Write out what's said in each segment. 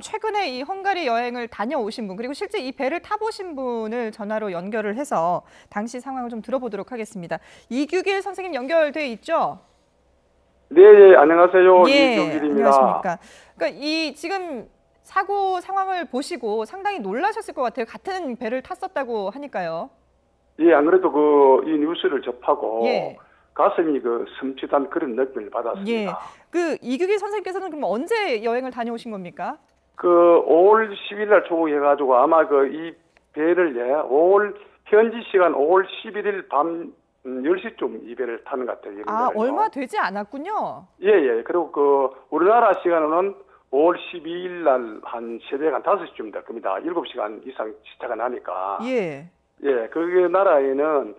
최근에 이 헝가리 여행을 다녀오신 분, 그리고 실제 이 배를 타보신 분을 전화로 연결을 해서 당시 상황을 좀 들어보도록 하겠습니다. 이규길 선생님 연결돼 있죠? 네, 예, 안녕하세요. 예, 이규길입니다. 안녕하십니까. 그러니까 이 지금 사고 상황을 보시고 상당히 놀라셨을 것 같아요. 같은 배를 탔었다고 하니까요. 예, 안 그래도 이 뉴스를 접하고 예, 가슴이 섬찟한 그런 느낌을 예. 받았습니다. 그 이규길 선생님께서는 그럼 언제 여행을 다녀오신 겁니까? 5월 10일 날 초국해가지고 아마 이 배를 5월, 현지 시간 5월 11일 밤 10시쯤 이 배를 타는 것 같아요. 이런 아, 얼마 거를요. 되지 않았군요. 예, 예. 그리고 우리나라 시간으로는 5월 12일 날 한 새벽 한 5시쯤 될 겁니다. 7시간 이상 시차가 나니까. 예. 예, 그 나라에는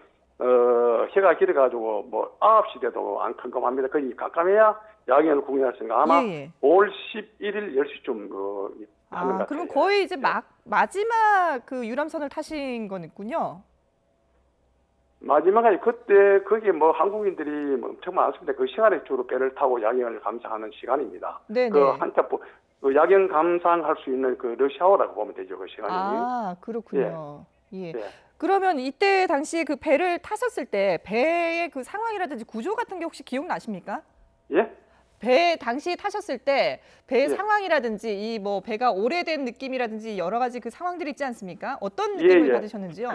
해가 길어가지고 9시 돼도 안 깜깜합니다. 거의 깜깜해야 야경을 구경했으니까 예, 아마 예. 5월 11일 10시쯤 타는 것 그럼 같아요. 거의 이제 예. 마지막 그 유람선을 타신 거군요. 마지막에 그때 거기에 한국인들이 엄청 많습니다. 그 시간에 주로 배를 타고 야경을 감상하는 시간입니다. 네네. 한때 야경 감상할 수 있는 러시아워라고 보면 되죠. 그 시간이. 아, 예, 그렇군요. 예. 예, 그러면 이때 당시에 그 배를 타셨을 때 배의 그 상황이라든지 구조 같은 게 혹시 기억나십니까? 예, 배 당시에 타셨을 때 배의 예, 상황이라든지 이 배가 오래된 느낌이라든지 여러 가지 그 상황들이 있지 않습니까? 어떤 예, 느낌을 예. 받으셨는지요?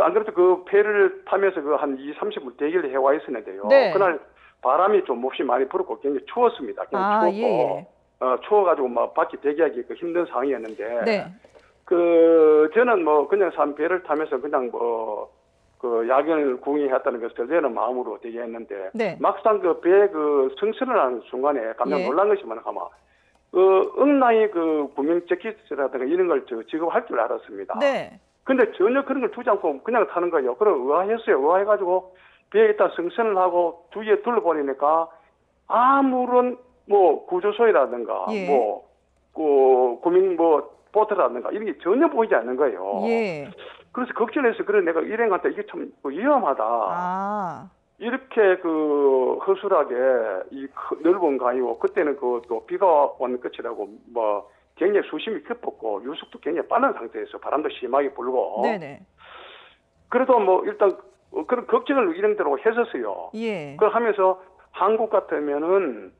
안 그래도 배를 타면서 한 2, 30분 대기를 해와 있었는데요. 네. 그날 바람이 좀 몹시 많이 불었고 굉장히 추웠습니다. 굉장히 아, 예, 추웠고, 예. 추워가지고 밖에 대기하기 힘든 상황이었는데, 네. 저는 그냥 배를 타면서 그냥 야경을 구경했다는 것을 저는 마음으로 대기했는데, 네. 막상 배에 승선을 하는 순간에 깜짝 예. 놀란 것이 뭐냐면, 응당이 구명 재킷이라든가 이런 걸 지급할 줄 알았습니다. 네. 근데 전혀 그런 걸 두지 않고 그냥 타는 거예요. 그럼 의아했어요. 의아해가지고 배에 일단 승선을 하고 주위에 둘러보니까 아무런 구조소이라든가 예. 구명 보트라든가 이런 게 전혀 보이지 않는 거예요. 예. 그래서 걱정해서 그래 내가 일행한테 이게 참 위험하다. 아. 이렇게 허술하게 넓은 강이고 그때는 또 비가 오는 끝이라고 굉장히 수심이 깊었고 유속도 굉장히 빠른 상태에서 바람도 심하게 불고 네네. 그래도 일단 그런 걱정을 일행대로 했었어요. 예. 그걸 하면서 한국 같으면은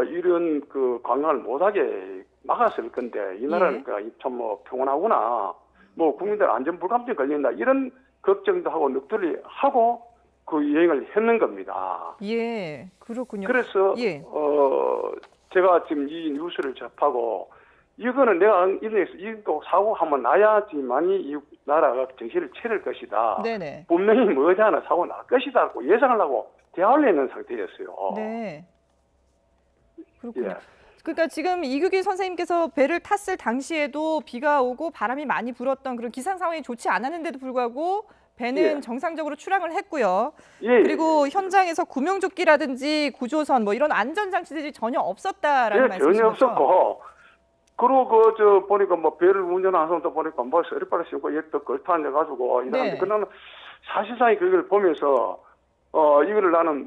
이런 관광을 못하게 막았을 건데 이 나라는 예. 참 평온하구나. 국민들 안전 불감증 걸린다 이런 걱정도 하고 넋두리 하고 그 여행을 했는 겁니다. 예. 그렇군요. 그래서 예. 제가 지금 이 뉴스를 접하고 이거는 내가 인터넷에서 이거 사고 한번 나야지만이 이 나라가 정신을 차릴 것이다. 네네. 분명히 머지않아 사고 날 것이다고 예상을 하고 대화를 했는 상태였어요. 네. 그렇군요. 예. 그러니까 지금 이규길 선생님께서 배를 탔을 당시에도 비가 오고 바람이 많이 불었던 그런 기상 상황이 좋지 않았는데도 불구하고 배는 예. 정상적으로 출항을 했고요. 예, 예, 그리고 예. 현장에서 구명조끼라든지 구조선 이런 안전장치들이 전혀 없었다라는 예, 말씀이신 전혀 거죠? 없었고 그리고 보니까 배를 운전하는 사람도 보니까 서리빨리 신고 얘또 걸터 앉아가지고 이러는데 네. 그러면 사실상 그걸 보면서 이거를 나는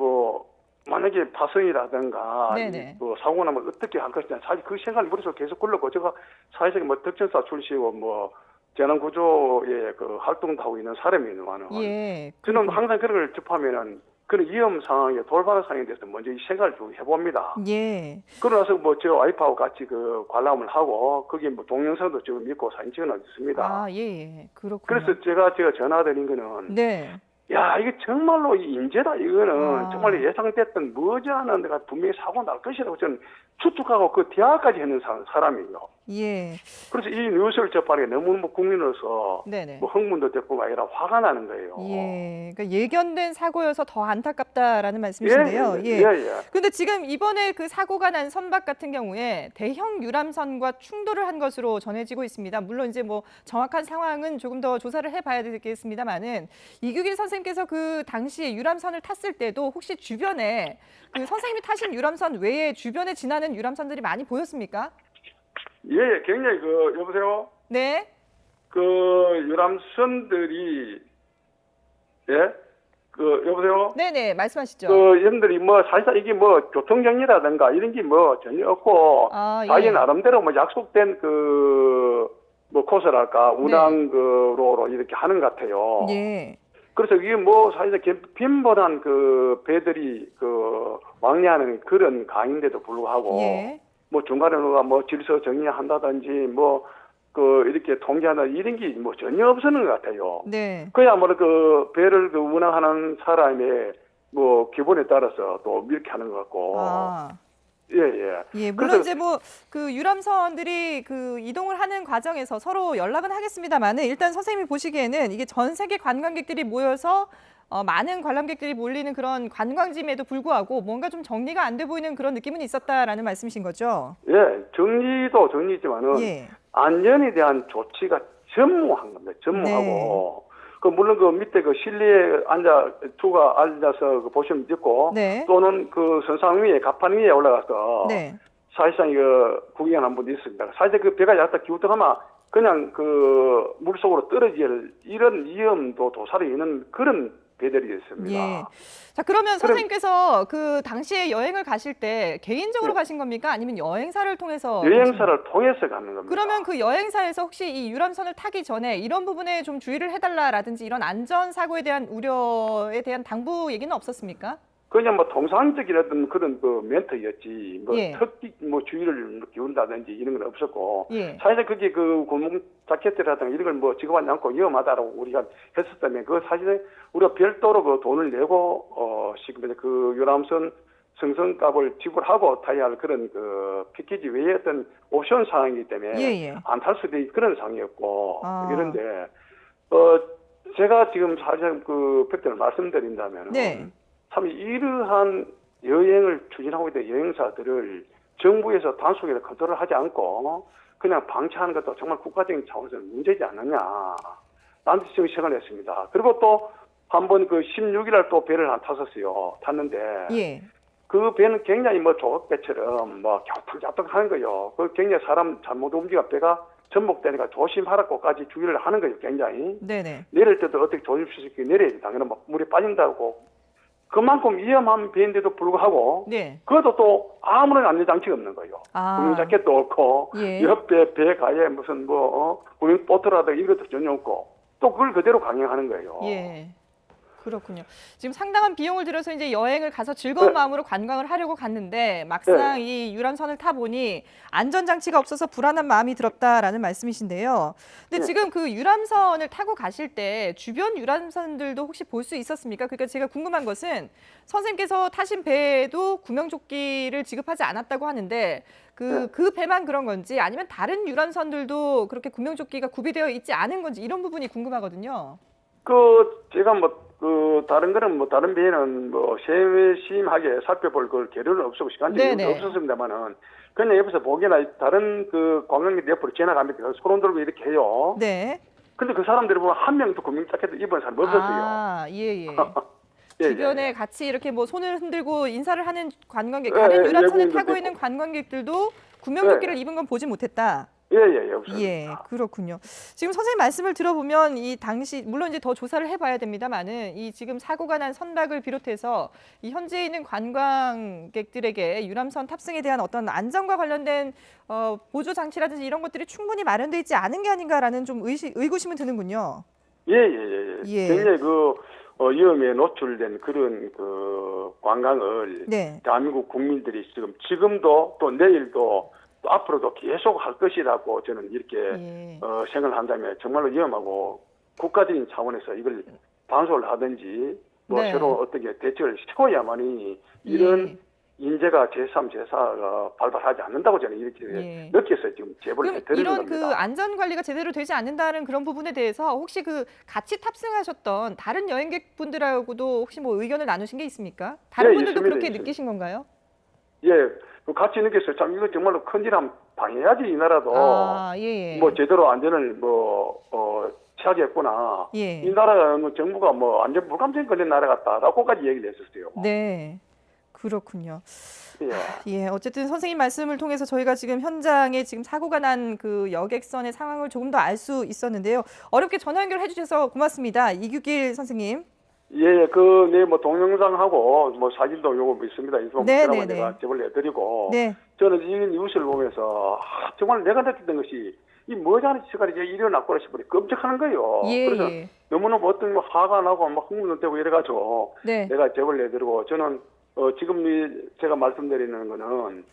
만약에 파손이라든가 네네. 사고 나면 어떻게 할 것이냐 사실 그 생각이 머릿속에 계속 굴렀고 제가 사실상 특전사 출시고 재난구조에 활동도 하고 있는 사람이지만은 예. 저는 항상 그런 걸 접하면은 그런 위험 상황에 돌발 상황에 대해서 먼저 이 생각을 좀 해봅니다. 예. 그러나서 제 와이프하고 같이 관람을 하고 거기 동영상도 지금 믿고 사진 찍어놨습니다. 아, 예, 예. 그렇군요. 그래서 제가 전화드린 거는 네. 야 이게 정말로 인재다 이거는 아. 정말 예상됐던 머지않은 데가 분명히 사고 날 것이라고 저는 추측하고 대화까지 했는 사람이에요. 예. 그래서 이 뉴스를 접하는 게 너무 그국민으로서 네네. 흥분도 됐고 아니라 화가 나는 거예요. 예, 그러니까 예견된 사고여서 더 안타깝다라는 말씀이신데요. 예, 예, 예. 근데 지금 이번에 그 사고가 난 선박 같은 경우에 대형 유람선과 충돌을 한 것으로 전해지고 있습니다. 물론 이제 정확한 상황은 조금 더 조사를 해봐야 되겠습니다만은 이규길 선생님께서 그 당시에 유람선을 탔을 때도 혹시 주변에 그 선생님이 타신 유람선 외에 주변에 지나는 유람선들이 많이 보였습니까? 예, 굉장히 여보세요? 네. 유람선들이 예? 여보세요? 네네, 말씀하시죠. 여러분들이 뭐 사실상 이게 뭐 교통정리라든가 이런 게 뭐 전혀 없고 아, 자기 예. 나름대로 뭐 약속된 뭐 코스랄까 운항로로 이렇게 하는 것 같아요. 예. 그래서 이게 뭐 사실상 빈번한 배들이 왕래하는 그런 강인데도 불구하고 예. 뭐 중간에 누가 뭐 질서 정리한다든지 뭐 이렇게 통제하는 이런 게 뭐 전혀 없었는 것 같아요. 네. 그야말로 배를 운항하는 사람의 뭐 기본에 따라서 또 이렇게 하는 것 같고. 아. 예, 예. 예, 물론 그래서 이제 뭐 그 유람선들이 그 이동을 하는 과정에서 서로 연락은 하겠습니다만은 일단 선생님이 보시기에는 이게 전 세계 관광객들이 모여서 많은 관람객들이 몰리는 그런 관광지임에도 불구하고 뭔가 좀 정리가 안 돼 보이는 그런 느낌은 있었다라는 말씀이신 거죠? 예, 정리도 정리지만은 예. 안전에 대한 조치가 전무한 겁니다. 전무하고. 물론 밑에 실내에 투가 앉아서 보시면 있고, 네. 또는 선상 위에, 갑판 위에 올라가서, 네. 사실상 구경한 분도 있습니다. 사실 배가 약간 기우떡하면 그냥 물속으로 떨어질 이런 위험도 도사리 있는 그런 배들이 있습니다. 예. 자, 그러면 선생님께서 그 당시에 여행을 가실 때 개인적으로 가신 겁니까? 아니면 여행사를 통해서? 여행사를 통해서 가는 겁니다. 그러면 그 여행사에서 혹시 이 유람선을 타기 전에 이런 부분에 좀 주의를 해달라라든지 이런 안전사고에 대한 우려에 대한 당부 얘기는 없었습니까? 그냥 뭐 통상적이라든 그런 멘트였지, 예. 특히 주의를 기운다든지 이런 건 없었고, 예. 사실 그게 고무 자켓이라든가 이런 걸 지급하지 않고 위험하다라고 우리가 했었다면, 사실 우리가 별도로 돈을 내고, 지금 유람선 승선값을 지불하고 타야 할 그런 패키지 외에 어떤 옵션 상황이기 때문에 예. 안 탈 수도 있는 그런 상황이었고, 아. 이런데, 제가 지금 사실 팩트를 말씀드린다면, 네. 참 이러한 여행을 추진하고 있는 여행사들을 정부에서 단속에서 컨트롤을 하지 않고 그냥 방치하는 것도 정말 국가적인 차원에서 문제지 않느냐. 라는 생각을 했습니다. 그리고 또 한 번 16일 날 또 배를 탔었어요. 탔는데 예. 그 배는 굉장히 조각배처럼 갸우뚱갸우뚱 하는 거예요. 굉장히 사람 잘못 움직여 배가 전복되니까 조심하라고까지 주의를 하는 거예요. 굉장히. 네네. 내릴 때도 어떻게 조심스럽게 내려야지. 당연히 물에 빠진다고. 그만큼 위험한 배인데도 불구하고 네. 그것도 또 아무런 안전장치가 없는 거예요. 아. 구명자켓도 없고 예. 옆에 배 가에 무슨 구명보트라든가 이것도 전혀 없고 또 그걸 그대로 강행하는 거예요. 예. 그렇군요. 지금 상당한 비용을 들여서 이제 여행을 가서 즐거운 네. 마음으로 관광을 하려고 갔는데 막상 이 유람선을 타 보니 안전장치가 없어서 불안한 마음이 들었다라는 말씀이신데요. 근데 네. 지금 그 유람선을 타고 가실 때 주변 유람선들도 혹시 볼 수 있었습니까? 그러니까 제가 궁금한 것은 선생님께서 타신 배에도 구명조끼를 지급하지 않았다고 하는데 그 배만 그런 건지 아니면 다른 유람선들도 그렇게 구명조끼가 구비되어 있지 않은 건지 이런 부분이 궁금하거든요. 제가 다른 거는 다른 배에는 세심하게 살펴볼 계류는 없었고 시간적이 없었습니다만은 그냥 옆에서 보기나 다른 관광객 옆으로 지나가면 소론 들고 이렇게 해요. 네. 근데 그 사람들이 보면 한 명도 구명자켓 입은 사람 없었어요. 아, 예. 예, 주변에 같이 이렇게 손을 흔들고 인사를 하는 관광객, 다른 유람선을 타고 있는 관광객들도 구명조끼를 입은 건 보지 못했다. 없습니다. 예, 그렇군요. 지금 선생님 말씀을 들어보면 이 당시 물론 이제 더 조사를 해봐야 됩니다만은 이 지금 사고가 난 선박을 비롯해서 이 현지에 있는 관광객들에게 유람선 탑승에 대한 어떤 안전과 관련된 보조 장치라든지 이런 것들이 충분히 마련돼 있지 않은 게 아닌가라는 좀 의구심은 드는군요. 예. 굉장히 위험에 노출된 그런 관광을 대한민국 국민들이 지금도 또 내일도 또 앞으로도 계속 할 것이라고 저는 이렇게 생각을 한다면 정말로 위험하고 국가적인 차원에서 이걸 단속을 하든지 새로 어떻게 대책을 세워야만이 이런 인재가 제3, 제4가 발발하지 않는다고 저는 이렇게 느껴서 지금 제보를 해드리는 겁니다. 이런 안전 관리가 제대로 되지 않는다는 그런 부분에 대해서 혹시 같이 탑승하셨던 다른 여행객분들하고도 혹시 의견을 나누신 게 있습니까? 다른 분들도 있습니다. 그렇게 느끼신 건가요? 예, 같이 느꼈어요. 참 이거 정말로 큰일 하면 당해야지 이 나라도 제대로 안전을 취하겠구나. 이 나라가 정부가 안전 불감증 걸린 나라 같다라고까지 얘기를 했었어요. 네. 그렇군요. 예, 어쨌든 선생님 말씀을 통해서 저희가 지금 현장에 지금 사고가 난 그 여객선의 상황을 조금 더 알 수 있었는데요. 어렵게 전화 연결해 주셔서 고맙습니다. 이규길 선생님. 예, 뭐 동영상하고 뭐 사진도 요거 있습니다. 인수공개라고 제가 제보를 해드리고, 저는 이 뉴스를 보면서 정말 내가 느꼈던 것이 이 머지않은 시간에 이제 일어났구나 싶으니 끔찍하는 거예요. 그래서 너무너무 어떤 뭐 화가 나고 막 흥분도 되고 이래가지고 내가 제보를 해드리고, 저는 지금 제가 말씀드리는 거는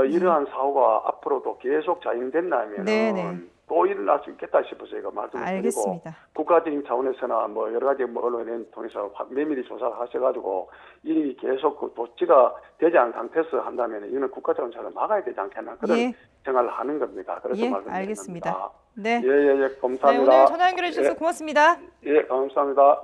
이러한 사고가 앞으로도 계속 자행된다면은 또 일어날 수 있겠다 싶어서 제가 말씀을 드리고, 국가적인 차원에서나 뭐 여러 가지 뭐 언론을 통해서 면밀히 조사를 하셔가지고 일이 계속 도치가 되지 않은 상태에서 한다면 이거는 국가 차원에서 막아야 되지 않겠나 그런 생각을 하는 겁니다. 그래서 말씀드립니다. 알겠습니다. 감사합니다. 오늘 전화 연결해 주셔서 고맙습니다. 감사합니다.